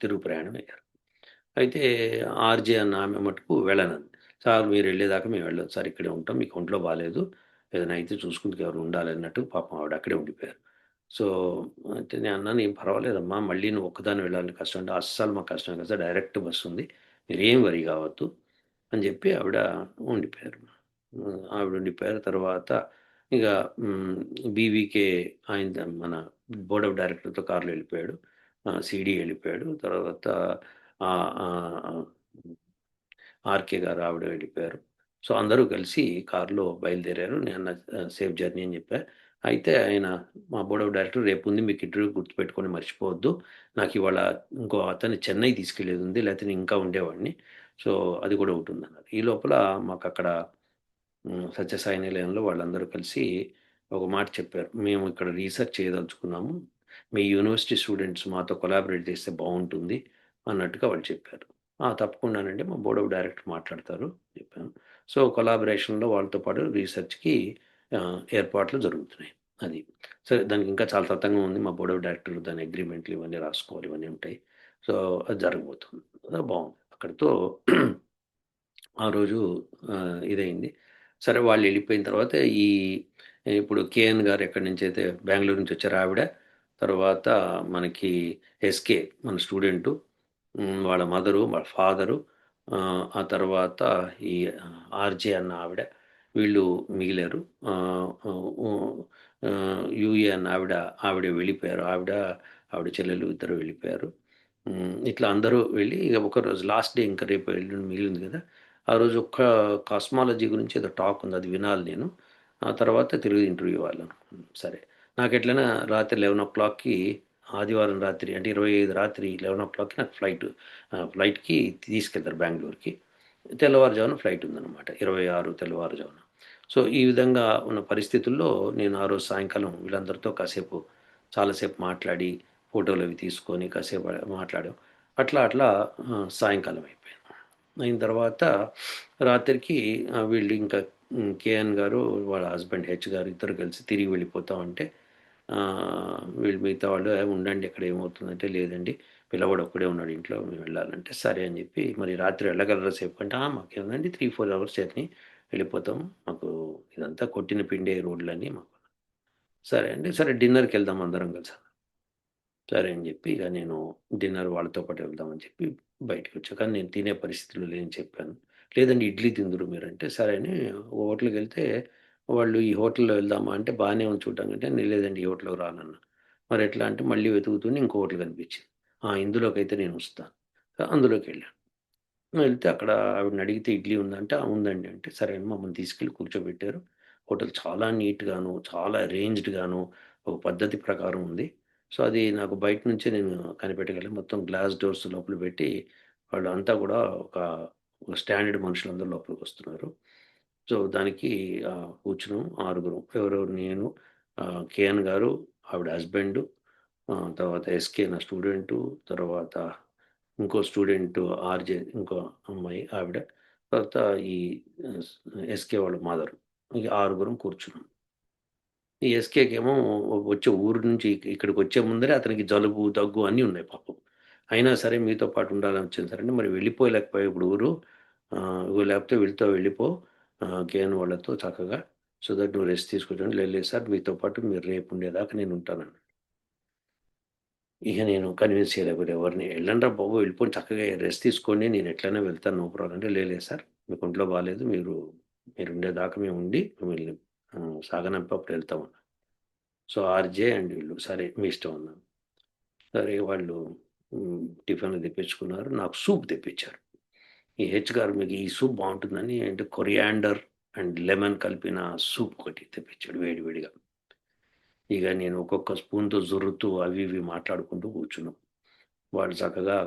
తిరుగు ప్రయాణం అయ్యారు. అయితే ఆర్‌జే అన్న ఆమె మటుకు వెళ్ళనంది. సార్ మీరెళ్ళేదాకా మేము వెళ్ళం సార్ ఇక్కడే ఉంటాం. మీకు ఒంట్లో బాలేదు. ఏదైనా అయితే చూసుకుందుకు ఎవరు ఉండాలన్నట్టు పాపం ఆవిడ అక్కడే ఉండిపోయారు. సో, అయితే నేను అన్నాను, "ఏం పర్వాలేదమ్మా! మళ్ళీ నువ్వు ఒక్కదానివే వెళ్ళాలని కష్టం" అంటే, "అస్సలు మాకు కష్టం కాదు సార్. డైరెక్ట్ బస్సుంది. మీరేం వరీ కావద్దు" అని చెప్పి ఆవిడ ఉండిపోయారు. ఆవిడ ఉండిపోయారు. తర్వాత ఇక హ్మ్, బీవీకే ఆయన మన బోర్డ్ ఆఫ్ డైరెక్టర్‌తో కార్‌లో వెళ్ళిపోయాడు. సీడీ వెళ్ళిపోయాడు. తర్వాత ఆహ్, ఆహ్, ఆర్‌కే గారు ఆవిడ వెళ్ళిపోయారు. సో, అందరూ కలిసి కార్‌లో బయలుదేరారు. నేను సేఫ్ జర్నీ అని చెప్పా. అయితే ఆయన మా బోర్డ్ ఆఫ్ డైరెక్టర్ రేపుంది మీకు ఇంటర్వ్యూ గుర్తుపెట్టుకొని మర్చిపోవద్దు. నాకివాళ ఇంకో అతన్ని చెన్నై తీసుకెళ్ళేదుంది. లేతే నేను ఇంకా ఉండేవాడిని. సో, అది కూడా ఒకటుందన్నారు. ఈ లోపల మాకక్కడ సత్యసాయి నిలయంలో వాళ్ళందరూ కలిసి ఒక మాట చెప్పారు. "మేము ఇక్కడ రీసెర్చ్ చేయదలుచుకున్నాము. మీ యూనివర్సిటీ స్టూడెంట్స్ మాతో కొలాబరేట్ చేస్తే బావుంటుంది" అన్నట్టుగా వాళ్ళు చెప్పారు. "ఆ! తప్పకుండానండి. మా బోర్డ్ ఆఫ్ డైరెక్టర్ మాట్లాడతారు" చెప్పాను. సో, కొలాబరేషన్‌లో వాళ్ళతో పాటు రీసెర్చ్‌కి ఏర్పాట్లు జరుగుతున్నాయి. అది. సరే దానికి ఇంకా చాలా తతంగం ఉంది. మా బోర్డ్ ఆఫ్ డైరెక్టర్ దాని అగ్రీమెంట్లు ఇవన్నీ రాసుకోవాలి. ఇవన్నీ ఉంటాయి. సో, అది జరగబోతుంది. బావుంది. అక్కడితో ఆ రోజు ఇదయింది. సరే వాళ్ళెళ్ళిపోయిన తర్వాత ఈ ఇప్పుడు కేఎన్ గారు ఎక్కడి నుంచైతే బెంగుళూరు నుంచి వచ్చారో ఆవిడ, తర్వాత మనకి ఎస్‌కే మన స్టూడెంటు, వాళ్ళ మదరు, వాళ్ళ ఫాదరు, ఆ తర్వాత ఈ ఆర్‌జే అన్న ఆవిడ, వీళ్ళు మిగిలారు. యూఏ అన్న ఆవిడ వెళ్ళిపోయారు. ఆవిడ చెల్లెలు ఇద్దరు వెళ్ళిపోయారు. ఇట్లా అందరూ వెళ్ళి ఇక ఒకరోజు లాస్ట్ డే ఇంకా రేపు ఎల్లుండి మిగిలింది కదా! ఆ రోజు ఒక్క కాస్మాలజీ గురించి ఏదో టాక్ ఉంది. అది వినాలి నేను. ఆ తర్వాత తిరిగి ఇంటర్వ్యూ ఇవ్వాలనుకున్నాను. సరే. నాకెట్లైనా రాత్రి 11:00కి ఆదివారం రాత్రి అంటే 25 రాత్రి 11:00కి నాకు ఫ్లైట్‌కి తీసుకెళ్తారు బెంగుళూరుకి. తెల్లవారుజామున ఫ్లైట్ ఉందన్నమాట. 26 తెల్లవారుజామున. సో, ఈ విధంగా ఉన్న పరిస్థితుల్లో నేను ఆ రోజు సాయంకాలం వీళ్ళందరితో కాసేపు చాలా సేపు మాట్లాడి, ఫోటోలవి తీసుకొని కాసేపు మాట్లాడాం. అట్లా సాయంకాలం అయిపోయింది. అయిన తర్వాత రాత్రికి వీళ్ళు ఇంకా కేఎన్ గారు, వాళ్ళ హస్బెండ్ హెచ్ గారు ఇద్దరు కలిసి తిరిగి వెళ్ళిపోతామంటే వీళ్ళు మిగతా వాళ్ళు ఉండండి ఇక్కడ ఏమవుతుందంటే, లేదండి పిల్లవాడు ఒక్కడే ఉన్నాడు ఇంట్లో మేము వెళ్ళాలంటే, సరే అని చెప్పి మరి రాత్రి వెళ్ళగలరా సేపు అంటే, మాకేముందండి 3, 4 అవర్స్ జర్నీ వెళ్ళిపోతాము. మాకు ఇదంతా కొట్టిన పిండే రోడ్లన్నీ మాకు. సరే అండి. సరే డిన్నర్‌కెళ్దాం అందరం కలిసి. సరే అని చెప్పి ఇక నేను డిన్నర్ వాళ్ళతో పాటు వెళ్దామని చెప్పి బయటికొచ్చా. కానీ నేను తినే పరిస్థితిలో లేనని చెప్పాను. లేదండి ఇడ్లీ తిందురు మీరంటే, సరే అని హోటల్‌కెళ్తే వాళ్ళు ఈ హోటల్‌లో వెళ్దామా అంటే బానే ఉంది చూడ్డానికంటే, నేను లేదండి ఈ హోటల్‌కి రానన్నా. మరెట్లా అంటే మళ్ళీ వెతుకుతూనే ఇంకో హోటల్ కనిపించింది. ఇందులోకైతే నేనొస్తా. అందులోకెళ్ళాను. వెళ్తే అక్కడ ఆవిడనడిగితే ఇడ్లీ ఉందంటే, "ఆ! ఉందండి" అంటే, సరే అని మమ్మల్ని తీసుకెళ్ళి కూర్చోబెట్టారు. హోటల్ చాలా నీట్‌గాను, చాలా అరేంజ్డ్‌గాను, ఒక పద్ధతి ప్రకారం ఉంది. సో, అది నాకు బయట నుంచే నేను కనిపెట్టగలను. మొత్తం గ్లాస్ డోర్స్ లోపల పెట్టి, వాళ్ళంతా కూడా ఒక ఒక స్టాండర్డ్ మనుషులందరూ లోపలికొస్తున్నారు. సో, దానికి కూర్చున్నాం ఆరుగురం. ఎవరెవరు నేను, కేఎన్ గారు, ఆవిడ హస్బెండు, తర్వాత ఎస్‌కే నా స్టూడెంటు, తర్వాత ఇంకో స్టూడెంటు ఆర్‌జే ఇంకో అమ్మాయి ఆవిడ. తర్వాత ఈ ఎస్ ఎస్‌కే వాళ్ళ మదరు. ఈ ఆరుగురం కూర్చున్నాం. ఈ ఎస్‌కేకేమో వచ్చే ఊరు నుంచి ఇక్కడికొచ్చే ముందరే అతనికి జలుబు, దగ్గు అన్నీ ఉన్నాయి పాపం. అయినా సరే మీతో పాటు ఉండాలని వచ్చాను సార్ అంటే, మరి వెళ్ళిపోలేకపోయావు ఇప్పుడు ఊరు. ఇగో లేకపోతే వీళ్ళతో వెళ్ళిపో కేఎన్ వాళ్ళతో చక్కగా. సో దట్ నువ్వు రెస్ట్ తీసుకోవడానికి. లేదు లేదు సార్ మీతో పాటు మీరు రేపు ఉండేదాకా నేను ఉంటానన్నాడు. ఇక నేను కన్విన్స్ చేయలేకపోయాను ఎవరిని. "ఎళ్ళండ్రా బాబు! వెళ్ళిపోండి చక్కగా రెస్ట్ తీసుకోండి. నేను ఎట్లైనా వెళ్తాను నో ప్రాబ్లమ్" అంటే, "లేదు లేదు సార్ మీకు ఒంట్లో బాలేదు. మీరుండేదాకా మేముండి మిమ్మల్ని సాగనంపి అప్పుడు వెళ్తాం" అన్నా. సో, ఆర్‌జే అండ్ వీళ్ళు సరే మీ ఇష్టం అన్నాను. సరే వాళ్ళు టిఫిన్‌లు తెప్పించుకున్నారు. నాకు సూప్ తెప్పించారు. ఈ హెచ్ గారు మీకు ఈ సూప్ బావుంటుందని అంటే కొరియాండర్ అండ్ లెమన్ కలిపిన సూప్ ఒకటి తెప్పించాడు వేడి వేడిగా. ఇక నేను ఒక్కొక్క స్పూన్‌తో జొర్రుతూ అవి ఇవి మాట్లాడుకుంటూ కూర్చున్నాం. వాళ్ళు చక్కగా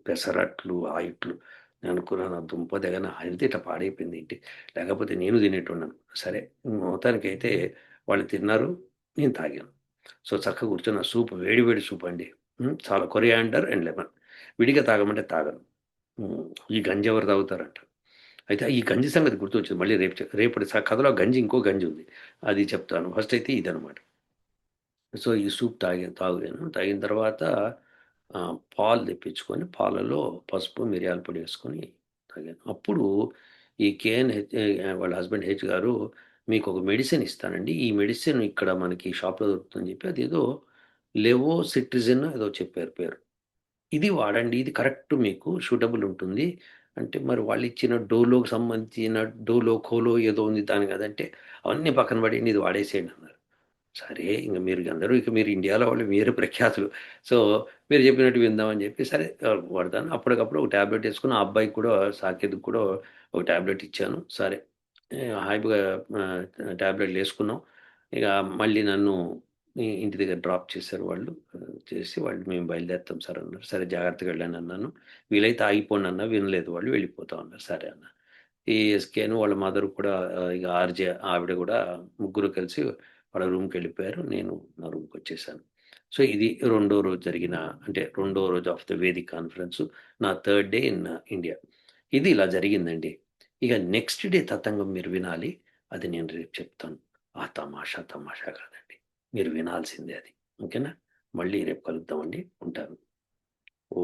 పెసరట్లు, ఆ ఇట్లు. నేననుకున్నాను నా దుంప తెగ నా హెల్త్ ఇట్లా పాడైపోయిందేంటి? లేకపోతే నేను తినేటోడిని. సరే మొత్తానికైతే వాళ్ళు తిన్నారు. నేను తాగాను. సో, చక్కగా కూర్చొని ఆ సూప్ వేడి వేడి సూప్ అండి. చాలా కొరియాండర్ అండ్ లెమన్. విడిగా తాగమంటే తాగను. హ్మ్. ఈ గంజి ఎవరు తాగుతారంట. అయితే ఈ గంజి సంగతి గుర్తొచ్చింది. మళ్ళీ రేపటి కథలో గంజి ఇంకో గంజి ఉంది. అది చెప్తాను. ఫస్ట్ అయితే ఇదనమాట. సో, ఈ సూప్ తాగాను. తాగిన తర్వాత పాలు తెప్పించుకొని, పాలలో పసుపు, మిరియాల పొడి వేసుకొని తాగాను. అప్పుడు ఈ వాళ్ళ హస్బెండ్ హెచ్ గారు, "మీకొక మెడిసిన్ ఇస్తానండి. ఈ మెడిసిన్ ఇక్కడ మనకి షాప్‌లో దొరుకుతుందని" చెప్పి అదేదో లెవోసిట్రిజిన్ ఏదో చెప్పారు పేరు. "ఇది వాడండి. ఇది కరెక్ట్ మీకు సూటబుల్ ఉంటుంది." అంటే మరి వాళ్ళిచ్చిన డోలోకి సంబంధించిన ఖోలో ఏదో ఉంది దానికి అదంటే, "అవన్నీ పక్కన పడేయండి. ఇది వాడేసేయండి" అన్నారు. సరే మీరు ఇండియాలో వాళ్ళు మీరు ప్రఖ్యాతులు. సో, మీరు చెప్పినట్టు విందామని చెప్పి సరే వాడతాను. అప్పటికప్పుడు ఒక టాబ్లెట్ యేసుకొని ఆ అబ్బాయికి కూడా సాకేత్‌కి కూడా ఒక టాబ్లెట్ ఇచ్చాను. సరే హాయిగా ఆహ్, టాబ్లెట్‌లేసుకున్నాం. ఇక మళ్ళీ నన్ను ఇంటి దగ్గర డ్రాప్ చేశారు వాళ్ళు. చేసి వాళ్ళు మేము బయలుదేరుతాం సార్ అన్నారు. సరే జాగ్రత్తగా వెళ్ళండన్నాను. వీలైతే ఆగిపోండన్నా వినలేదు వాళ్ళు. వెళ్ళిపోతాం అన్నారు. సరే అన్నా. ఈ ఎస్‌కేను వాళ్ళ మదర్ కూడా ఇక ఆర్‌జే ఆవిడ కూడా ముగ్గురు కలిసి వాళ్ళ రూమ్‌కెళ్ళిపోయారు. నేను నా రూమ్‌కొచ్చేసాను. సో, ఇది రెండో రోజు జరిగిన అంటే రెండో రోజు ఆఫ్ ద వేదిక్ కాన్ఫరెన్స్. నా థర్డ్ డే ఇన్ ఇండియా. ఇది ఇలా జరిగిందండి. ఇక నెక్స్ట్ డే తతంగం మీరు వినాలి. అది నేను రేపు చెప్తాను. ఆ తమాషా తమాషా కాదండి. మీరు వినాల్సిందే అది. ఓకేనా? మళ్ళీ రేపు కలుద్దామండి. ఉంటాను. ఓ